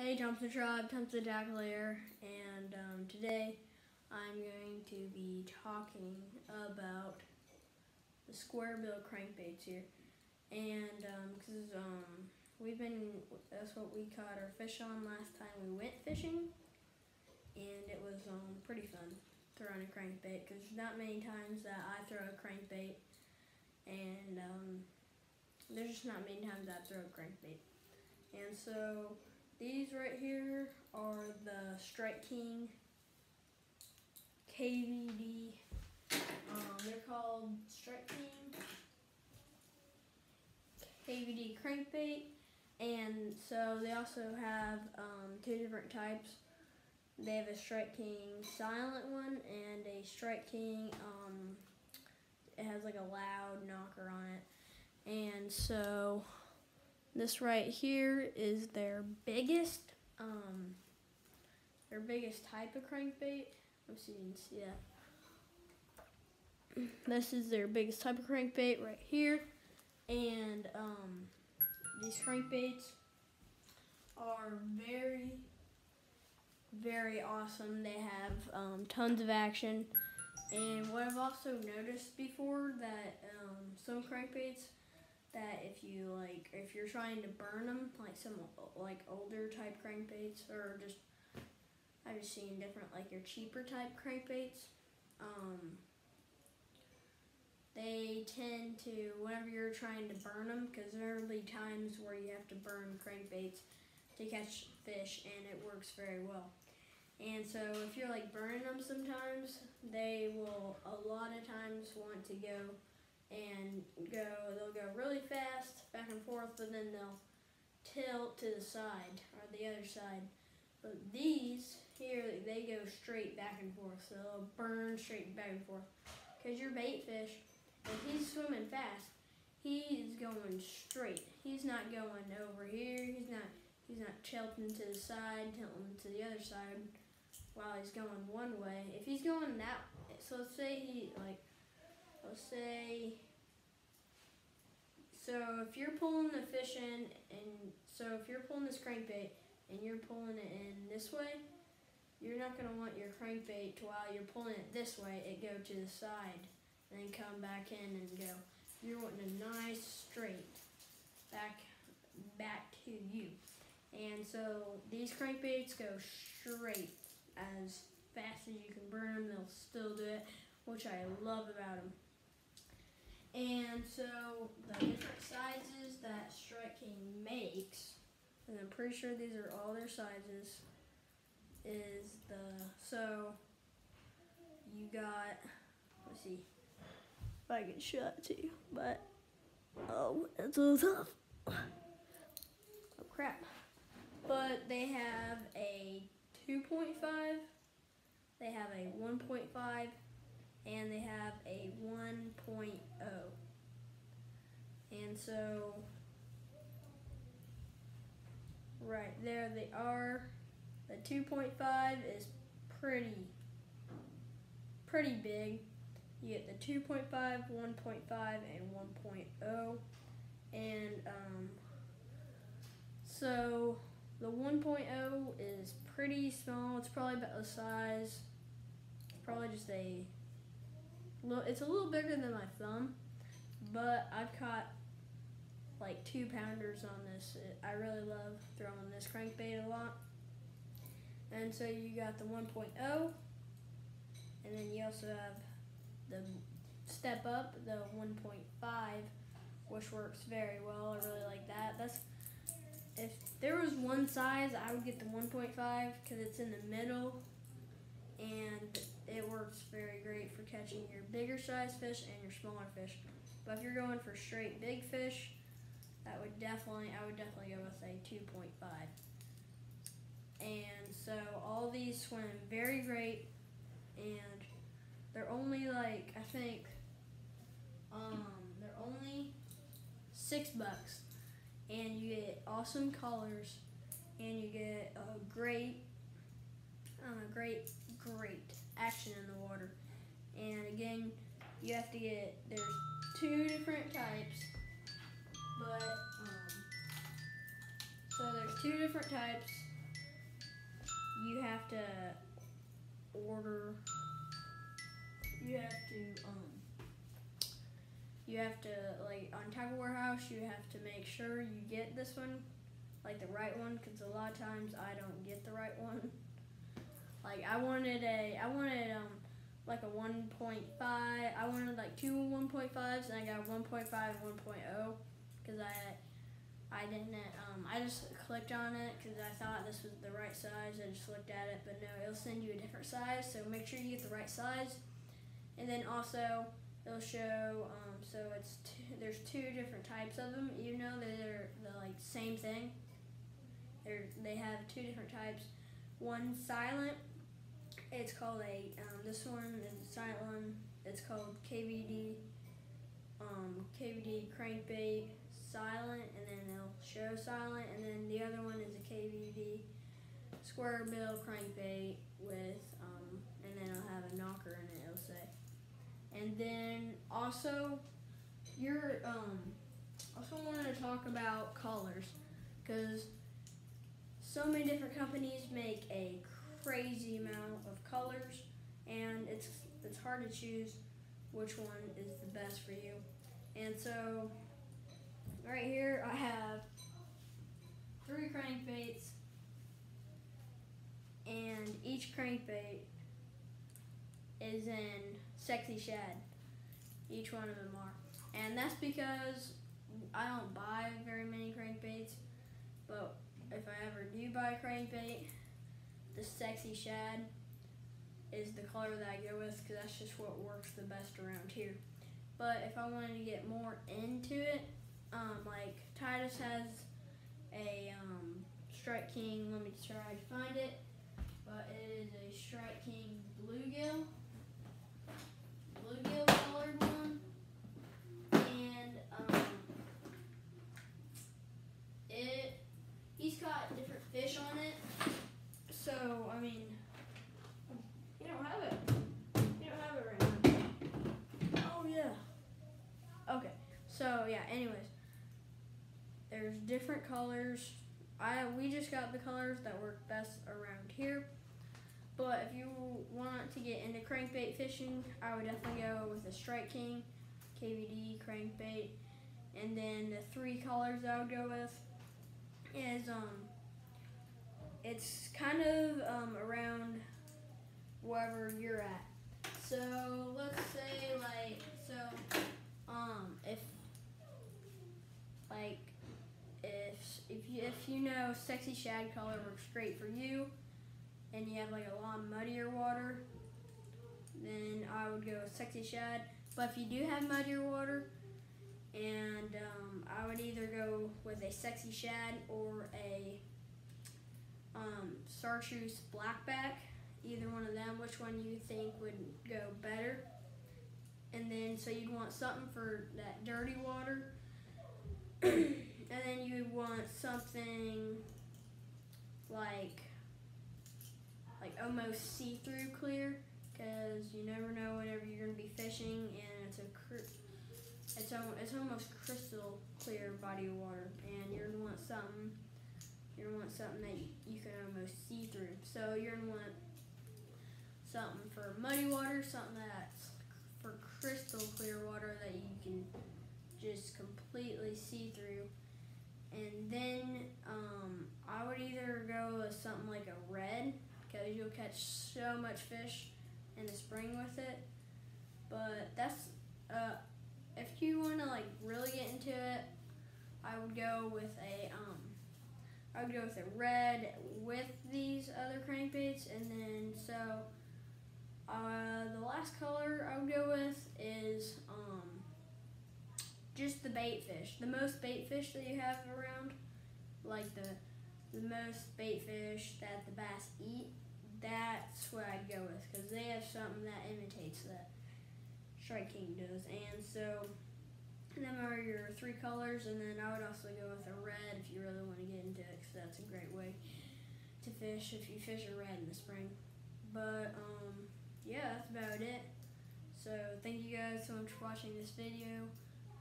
Hey Thompson Tribe, Thompson Tackler, and today I'm going to be talking about the square bill crankbaits here, and because that's what we caught our fish on last time we went fishing, and it was pretty fun throwing a crankbait because there's not many times that I throw a crankbait, and there's just not many times that I throw a crankbait, and so. These right here are the Strike King KVD. They're called Strike King KVD crankbait, and so they also have two different types. They have a Strike King silent one and a Strike King. It has like a loud knocker on it, and so. This right here is their biggest type of crankbait. Let's see if you can see that. This is their biggest type of crankbait right here, and these crankbaits are very, very awesome. They have tons of action, and what I've also noticed before that some crankbaits. That if you're trying to burn them, like some older type crankbaits, or just I've just seen different your cheaper type crankbaits. They tend to, whenever you're trying to burn them, because there will be times where you have to burn crankbaits to catch fish, and it works very well. And so if you're burning them sometimes, they will a lot of times want to go. They'll go really fast back and forth, but then they'll tilt to the side or the other side. But these here, they go straight back and forth, so they'll burn straight back and forth. Because your bait fish, if he's swimming fast, he's going straight. He's not going over here. He's not tilting to the side, tilting to the other side while he's going one way. If he's going that, so let's say so if you're pulling the fish in, and so if you're pulling this crankbait and you're pulling it in this way, you're not going to want your crankbait to, while you're pulling it this way, it go to the side and then come back in and go. You're wanting a nice straight back to you. And so these crankbaits go straight as fast as you can burn them. They'll still do it, which I love about them. And so the different sizes that Strike King makes, and I'm pretty sure these are all their sizes, so you got, let's see if I can show it to you, but it's a little tough. Oh crap. But they have a 2.5, they have a 1.5, and they have a 1.0. And so, right there they are. The 2.5 is pretty big. You get the 2.5, 1.5, and 1.0. And so the 1.0 is pretty small. It's probably about the size. It's probably just it's a little bigger than my thumb, but I've caught 2-pounders on this. I really love throwing this crankbait a lot. And so you got the 1.0, and then you also have the step up, the 1.5, which works very well. I really like that. If there was one size, I would get the 1.5 because it's in the middle, and it works very great for catching your bigger size fish and your smaller fish. But if you're going for straight big fish, I would definitely go with a 2.5. And so all these swim very great, and they're only I think they're only $6, and you get awesome colors, and you get a great action in the water. And again, you have to there's 2 different types, but so there's 2 different types. you have to order. You have to like on Tackle Warehouse. You have to make sure you get this one, like the right one, because a lot of times I don't get the right one. Like I wanted like a 1.5. I wanted like two 1.5s, and I got 1.5 and 1.0 because I didn't. I just clicked on it because I thought this was the right size. I just looked at it, but no, it'll send you a different size. So make sure you get the right size, and then also it'll show. So there's two different types of them, even though they're the like same thing. They have two different types. One silent. It's called this one is a silent one. It's called KVD. KVD crankbait silent, and then it'll show silent, and then the other one is a KVD square bill crankbait with, and then it'll have a knocker in it. It'll say, and then also also wanted to talk about colors, because so many different companies make a crazy amount of colors, and it's hard to choose which one is the best for you. And so right here I have 3 crankbaits, and each crankbait is in Sexy Shad. Each one of them are. And that's because I don't buy very many crankbaits, but if I ever do buy a crankbait, the Sexy Shad is the color that I go with, because that's just what works the best around here. But if I wanted to get more into it, like Titus has a Strike King. Let me try to find it. But it is a Strike King bluegill colored one, and he's got different fish on it. So I mean, you don't have it. You don't have it right now. Oh yeah. Okay. So yeah. Anyways, there's different colors. We just got the colors that work best around here. But if you want to get into crankbait fishing, I would definitely go with the Strike King KVD crankbait. And then the 3 colors I would go with is it's kind of around wherever you're at. So let's say if you know Sexy Shad color works great for you, and you have like a lot of muddier water, then I would go with Sexy Shad. But if you do have muddier water, and I would either go with a Sexy Shad or a Chartreuse Blackback, either one of them, which one you think would go better. And then so you'd want something for that dirty water, and then you'd want something like almost see-through clear, because you never know whenever you're going to be fishing, and it's almost crystal clear body of water, and you're going to want something that you can almost see through. So you're going to want something for muddy water, something that's for crystal clear water that you can just completely see through. And then I would either go with something like a red, because you'll catch so much fish in the spring with it. But that's if you want to like really get into it, I would go with a red with these other crankbaits. And then so the last color I would go with is just the bait fish. The most bait fish that you have around, like the most bait fish that the bass eat, that's what I'd go with, because they have something that imitates that Strike King does. And so them are your 3 colors, and then I would also go with a red if you really want to get into it, because that's a great way to fish if you fish a red in the spring. But yeah, that's about it. So thank you guys so much for watching this video.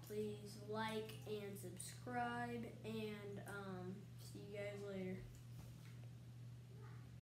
Please like and subscribe, and